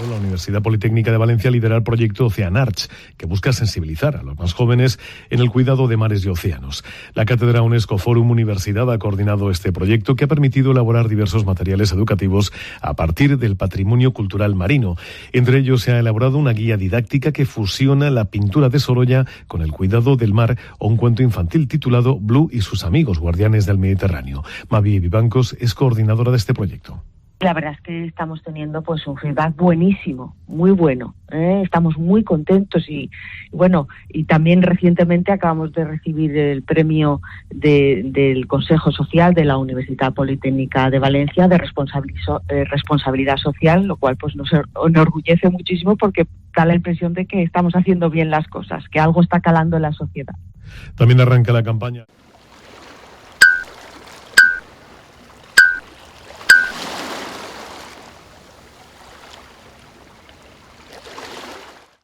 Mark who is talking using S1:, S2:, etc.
S1: la Universidad Politécnica de Valencia lidera el proyecto Oceanarch, que busca sensibilizar a los más jóvenes en el cuidado de mares y océanos. La Cátedra UNESCO Forum Universidad ha coordinado este proyecto que ha permitido elaborar diversos materiales educativos a partir del patrimonio cultural marino. Entre ellos se ha elaborado una guía didáctica que fusiona la pintura de Sorolla con el cuidado del mar o un cuento infantil titulado Blue y sus amigos, guardianes del Mediterráneo. Mavi Vivancos es coordinadora de este proyecto.
S2: La verdad es que estamos teniendo pues un feedback buenísimo, muy bueno. Estamos muy contentos y también recientemente acabamos de recibir el premio del Consejo Social de la Universidad Politécnica de Valencia de responsabilidad social, lo cual pues nos enorgullece muchísimo porque da la impresión de que estamos haciendo bien las cosas, que algo está calando en la sociedad.
S1: También arranca la campaña.